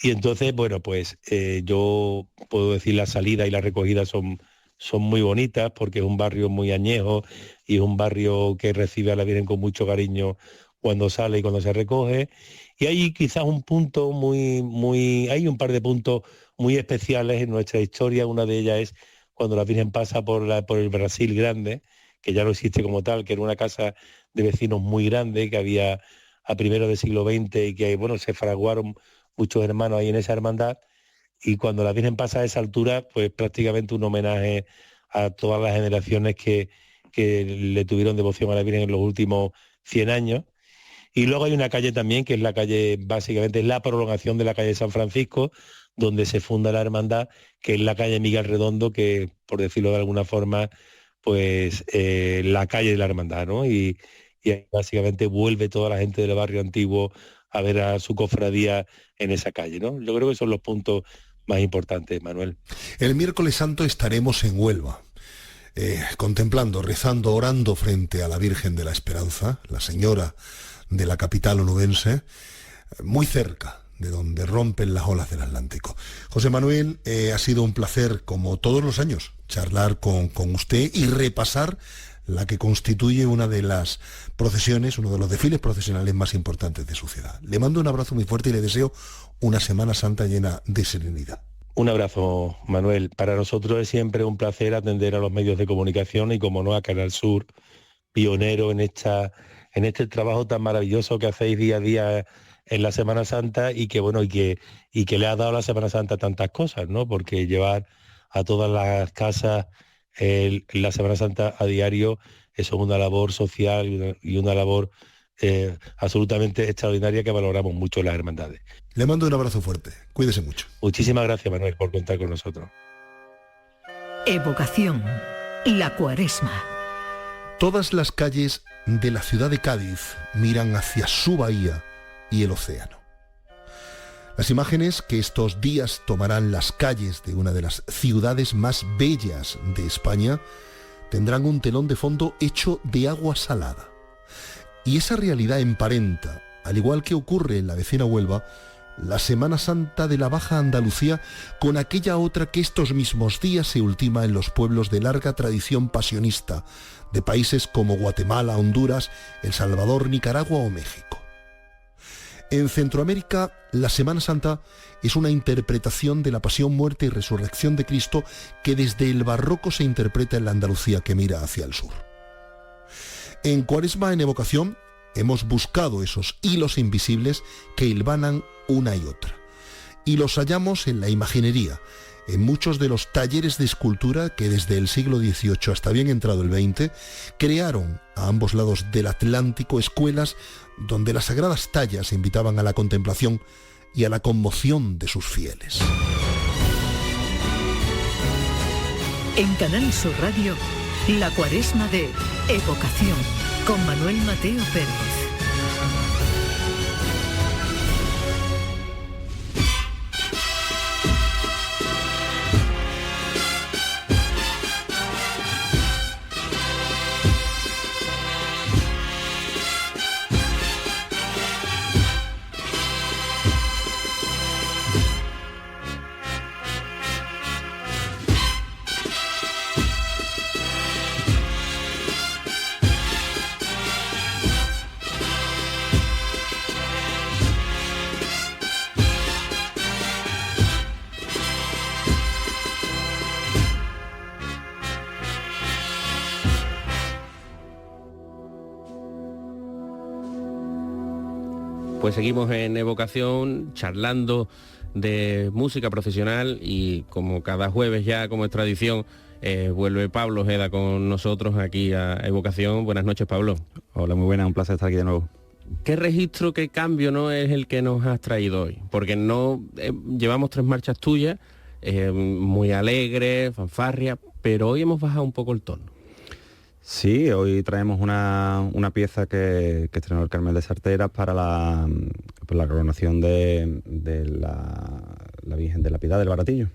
Y entonces, bueno, pues yo puedo decir la salida y la recogida son muy bonitas, porque es un barrio muy añejo y es un barrio que recibe a la Virgen con mucho cariño cuando sale y cuando se recoge. Y hay quizás un punto hay un par de puntos muy especiales en nuestra historia. Una de ellas es cuando la Virgen pasa por el Brasil Grande, que ya no existe como tal, que era una casa de vecinos muy grande que había a primeros del siglo XX, y que, bueno, se fraguaron muchos hermanos ahí en esa hermandad, y cuando la Virgen pasa a esa altura, pues prácticamente un homenaje a todas las generaciones que le tuvieron devoción a la Virgen en los últimos 100 años. Y luego hay una calle también, que es la calle, básicamente es la prolongación de la calle San Francisco, donde se funda la hermandad, que es la calle Miguel Redondo, que, por decirlo de alguna forma, pues la calle de la hermandad, ¿no? Y ahí básicamente vuelve toda la gente del barrio antiguo a ver a su cofradía en esa calle, ¿no? Yo creo que son los puntos más importantes, Manuel. El miércoles santo estaremos en Huelva, contemplando, rezando, orando frente a la Virgen de la Esperanza, la señora de la capital onubense, muy cerca de donde rompen las olas del Atlántico. José Manuel, ha sido un placer, como todos los años, charlar con usted y repasar la que constituye una de las procesiones, uno de los desfiles procesionales más importantes de su ciudad. Le mando un abrazo muy fuerte y le deseo una Semana Santa llena de serenidad. Un abrazo, Manuel. Para nosotros es siempre un placer atender a los medios de comunicación y, como no, a Canal Sur, pionero en este trabajo tan maravilloso que hacéis día a día en la Semana Santa, y que, bueno, y que le ha dado a la Semana Santa tantas cosas, ¿no? Porque llevar a todas las casas la Semana Santa a diario, eso es una labor social y una labor absolutamente extraordinaria, que valoramos mucho las hermandades. Le mando un abrazo fuerte, cuídese mucho. Muchísimas gracias, Manuel, por contar con nosotros. Evocación, la Cuaresma. Todas las calles de la ciudad de Cádiz miran hacia su bahía y el océano. Las imágenes que estos días tomarán las calles de una de las ciudades más bellas de España tendrán un telón de fondo hecho de agua salada. Y esa realidad emparenta, al igual que ocurre en la vecina Huelva, la Semana Santa de la Baja Andalucía con aquella otra que estos mismos días se ultima en los pueblos de larga tradición pasionista de países como Guatemala, Honduras, El Salvador, Nicaragua o México. En Centroamérica, la Semana Santa es una interpretación de la pasión, muerte y resurrección de Cristo que desde el barroco se interpreta en la Andalucía que mira hacia el sur. En Cuaresma en Evocación hemos buscado esos hilos invisibles que hilvanan una y otra. Y los hallamos en la imaginería, en muchos de los talleres de escultura que desde el siglo XVIII hasta bien entrado el XX crearon a ambos lados del Atlántico escuelas donde las sagradas tallas invitaban a la contemplación y a la conmoción de sus fieles. En Canal Sur Radio, La Cuaresma de Evocación, con Manuel Mateo Pérez. Pues seguimos en Evocación, charlando de música profesional y como cada jueves ya, como es tradición, vuelve Pablo Ojeda con nosotros aquí a Evocación. Buenas noches, Pablo. Hola, muy buenas, un placer estar aquí de nuevo. ¿Qué registro, qué cambio no es el que nos has traído hoy? Porque no llevamos 3 marchas tuyas, muy alegres, fanfarria, pero hoy hemos bajado un poco el tono. Sí, hoy traemos una pieza que estrenó el Carmel de Sarteras para la coronación de la Virgen de la Piedad del Baratillo.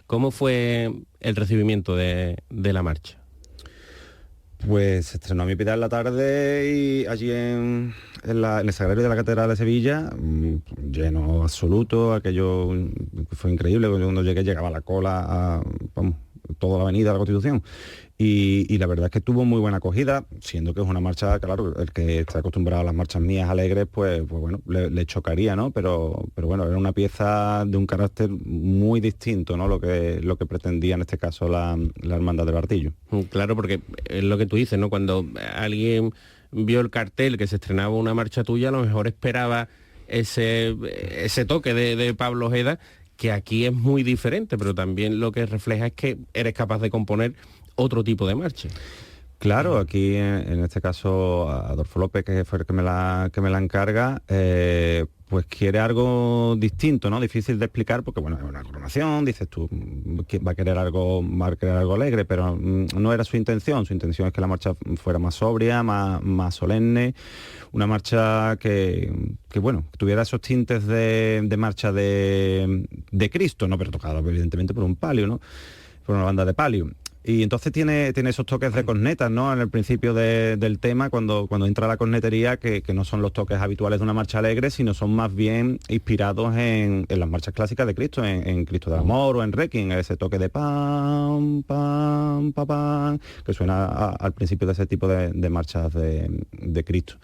¿Cómo fue el recibimiento de la marcha? Pues se estrenó a mi Piedad en la tarde y allí en el Sagrario de la Catedral de Sevilla, lleno absoluto, aquello fue increíble. Cuando llegué llegaba la cola a toda la avenida de la Constitución. Y la verdad es que tuvo muy buena acogida, siendo que es una marcha, claro, el que está acostumbrado a las marchas mías alegres, pues bueno, le chocaría, ¿no? Pero bueno, era una pieza de un carácter muy distinto, ¿no? Lo que pretendía en este caso la Hermandad del Baratillo. Claro, porque es lo que tú dices, ¿no? Cuando alguien vio el cartel que se estrenaba una marcha tuya, a lo mejor esperaba ese toque de Pablo Ojeda, que aquí es muy diferente, pero también lo que refleja es que eres capaz de componer otro tipo de marcha. Claro, aquí en este caso Adolfo López, que fue el que me la encarga, pues quiere algo distinto, ¿no? Difícil de explicar porque, bueno, es una coronación, dices tú, va a querer algo alegre, pero no era su intención es que la marcha fuera más sobria, más solemne, una marcha que bueno, que tuviera esos tintes de marcha de Cristo, ¿no? Pero tocado evidentemente por un palio, ¿no? Por una banda de palio. Y entonces tiene esos toques de cornetas, ¿no? En el principio del tema, cuando entra la cornetería, que no son los toques habituales de una marcha alegre, sino son más bien inspirados en las marchas clásicas de Cristo, en Cristo del Amor o en Requiem, ese toque de pam, pam, pam, pam, que suena al principio de ese tipo de marchas de Cristo.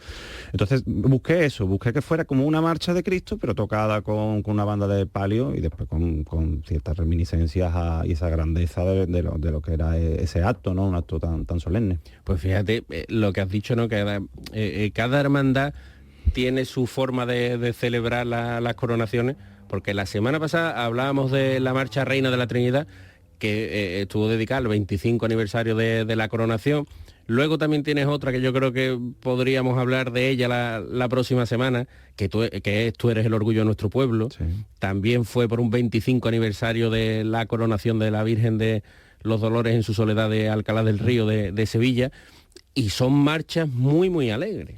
Entonces busqué que fuera como una marcha de Cristo, pero tocada con una banda de palio y después con ciertas reminiscencias y esa grandeza de lo que era ese acto, ¿no? Un acto tan solemne. Pues fíjate, lo que has dicho, ¿no? Que cada hermandad tiene su forma de celebrar las coronaciones, porque la semana pasada hablábamos de la marcha Reina de la Trinidad, que estuvo dedicada al 25 aniversario de la coronación. Luego también tienes otra que yo creo que podríamos hablar de ella la próxima semana, que tú eres el orgullo de nuestro pueblo. Sí. También fue por un 25 aniversario de la coronación de la Virgen de los Dolores en su soledad de Alcalá del Río de Sevilla, y son marchas muy, muy alegres.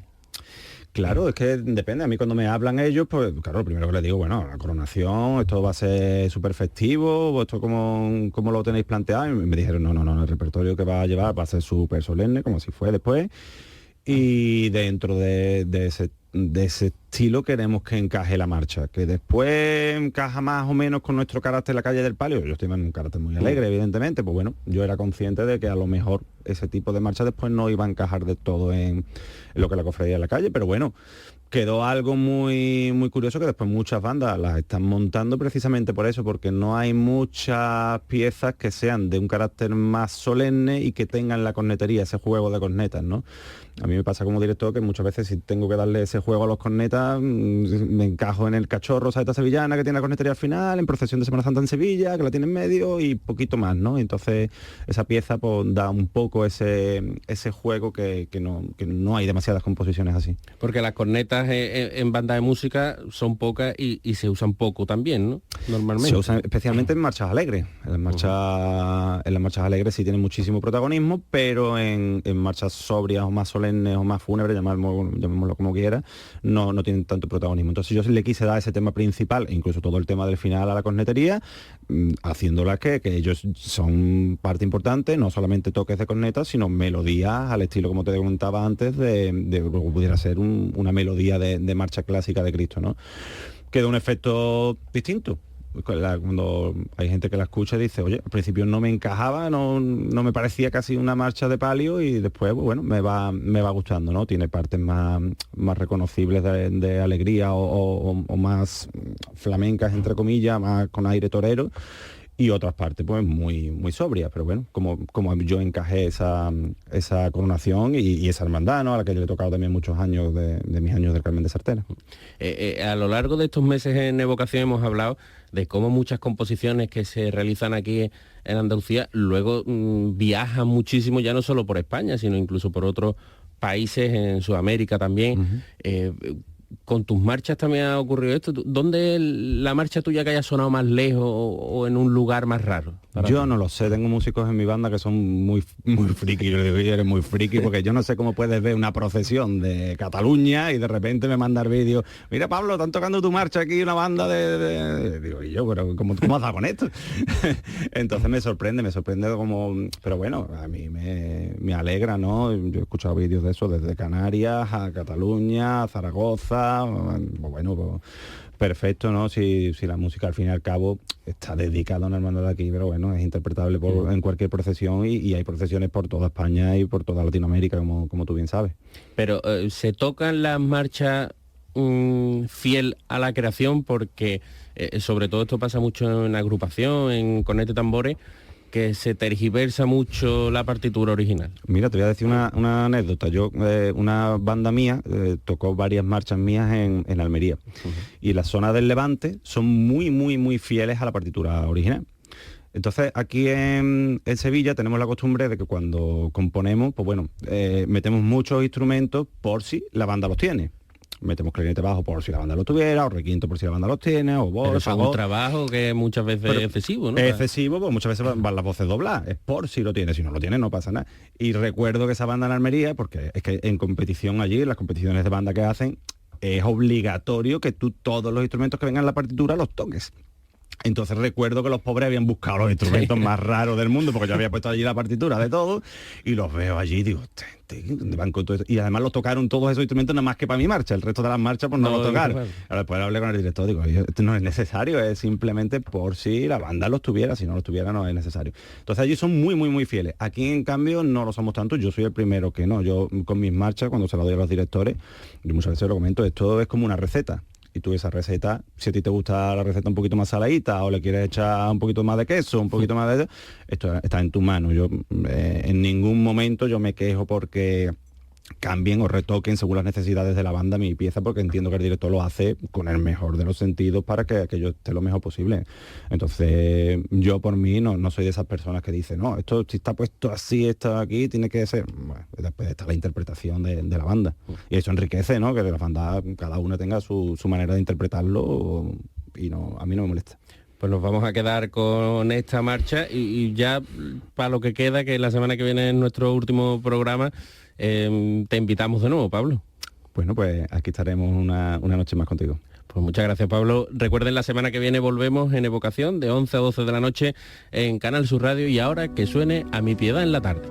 Claro, es que depende. A mí cuando me hablan ellos, pues claro, lo primero que les digo, bueno, la coronación, esto va a ser súper festivo, o esto como lo tenéis planteado, y me dijeron, no, el repertorio que va a llevar va a ser súper solemne, como si fue después, y dentro de ese estilo queremos que encaje la marcha, que después encaja más o menos con nuestro carácter la calle del palio. Yo estoy en un carácter muy alegre, evidentemente, pues bueno, yo era consciente de que a lo mejor ese tipo de marcha después no iba a encajar de todo en lo que la cofradía en la calle, pero bueno, quedó algo muy, muy curioso que después muchas bandas las están montando precisamente por eso, porque no hay muchas piezas que sean de un carácter más solemne y que tengan la cornetería, ese juego de cornetas, ¿no? A mí me pasa como director que muchas veces si tengo que darle ese juego a los cornetas, Santa me encajo en el Cachorro, saeta sevillana, que tiene la cornetería al final, en Procesión de Semana Santa en Sevilla, que la tiene en medio, y poquito más, ¿no? Entonces esa pieza pues da un poco ese juego que no hay demasiadas composiciones así. Porque las cornetas en banda de música son pocas y se usan poco también, ¿no? Normalmente. Se usan especialmente en marchas alegres. En las marchas alegres sí tienen muchísimo protagonismo, pero en marchas sobrias o más solemnes o más fúnebres, llamémoslo como quiera, no tienen tanto protagonismo. Entonces yo le quise dar ese tema principal, incluso todo el tema del final a la cornetería, haciéndola que ellos son parte importante, no solamente toques de cornetas, sino melodías al estilo, como te comentaba antes, de lo que pudiera ser una melodía de marcha clásica de Cristo, ¿no? Queda un efecto distinto. Cuando hay gente que la escucha y dice, oye, al principio no me encajaba, no me parecía casi una marcha de palio, y después, bueno, me va gustando, ¿no? Tiene partes más reconocibles de alegría o más flamencas, entre comillas, más con aire torero, y otras partes pues muy sobrias, pero bueno, como yo encajé esa coronación y esa hermandad, ¿no? A la que yo le he tocado también muchos años de mis años del Carmen de Sartera. A lo largo de estos meses en Evocación hemos hablado de cómo muchas composiciones que se realizan aquí en Andalucía luego viajan muchísimo, ya no solo por España, sino incluso por otros países en Sudamérica también. ¿Con tus marchas también ha ocurrido esto? ¿Dónde la marcha tuya que haya sonado más lejos o en un lugar más raro? Yo no lo sé, tengo músicos en mi banda que son muy friki. Yo le digo, eres muy friki, porque yo no sé cómo puedes ver una procesión de Cataluña y de repente me manda el vídeo, mira Pablo, están tocando tu marcha aquí una banda de... Digo, y yo, pero ¿cómo has dado con esto? Entonces me sorprende como... Pero bueno, a mí me alegra, ¿no? Yo he escuchado vídeos de eso desde Canarias a Cataluña, a Zaragoza. Bueno, pues, perfecto, ¿no? Si la música al fin y al cabo está dedicada a una hermandad de aquí, pero bueno, es interpretable en cualquier procesión, y hay procesiones por toda España y por toda Latinoamérica, como tú bien sabes. Pero ¿se tocan las marchas fiel a la creación? Porque sobre todo esto pasa mucho en agrupación, en corneta y tambores, que se tergiversa mucho la partitura original. Mira, te voy a decir una anécdota. Yo, una banda mía, tocó varias marchas mías en Almería. Y la zona del Levante son muy fieles a la partitura original. Entonces, aquí en Sevilla tenemos la costumbre de que cuando componemos, pues bueno, metemos muchos instrumentos por si la banda los tiene. Metemos clarinete bajo por si la banda lo tuviera, o requinto por si la banda los tiene, o voz. Pero es un trabajo que muchas veces es excesivo, ¿no? Es excesivo, pues muchas veces van las voces dobladas. Es por si lo tiene, si no lo tiene no pasa nada. Y recuerdo que esa banda en Almería, porque es que en competición allí, en las competiciones de banda que hacen, es obligatorio que tú todos los instrumentos que vengan en la partitura los toques. Entonces recuerdo que los pobres habían buscado los instrumentos más raros del mundo, porque yo había puesto allí la partitura de todo, y los veo allí y digo, ¿dónde van con todo esto? Y además los tocaron todos esos instrumentos nada más que para mi marcha, el resto de las marchas pues no los tocaron. Ahora después hablé con el director, digo, esto no es necesario, es simplemente por si la banda los tuviera, si no los tuviera no es necesario. Entonces allí son muy fieles. Aquí en cambio no lo somos tanto, yo soy el primero que no. Yo con mis marchas, cuando se las doy a los directores, yo muchas veces lo comento, esto es como una receta. Y tú esa receta, si a ti te gusta la receta un poquito más saladita o le quieres echar un poquito más de queso, un poquito más de... Esto está en tu mano. Yo en ningún momento yo me quejo porque cambien o retoquen según las necesidades de la banda mi pieza, porque entiendo que el director lo hace con el mejor de los sentidos para que aquello esté lo mejor posible. Entonces yo por mí no soy de esas personas que dicen, no, esto si está puesto así, esto aquí, tiene que ser... Bueno, después está la interpretación de la banda. Y eso enriquece, ¿no? Que de la banda cada uno tenga su manera de interpretarlo, y no, a mí no me molesta. Pues nos vamos a quedar con esta marcha y ya para lo que queda, que la semana que viene es nuestro último programa, te invitamos de nuevo, Pablo. Bueno, pues aquí estaremos una noche más contigo. Pues muchas gracias, Pablo. Recuerden, la semana que viene volvemos en Evocación de 11 a 12 de la noche en Canal Sur Radio, y ahora que suene A mi piedad en la tarde.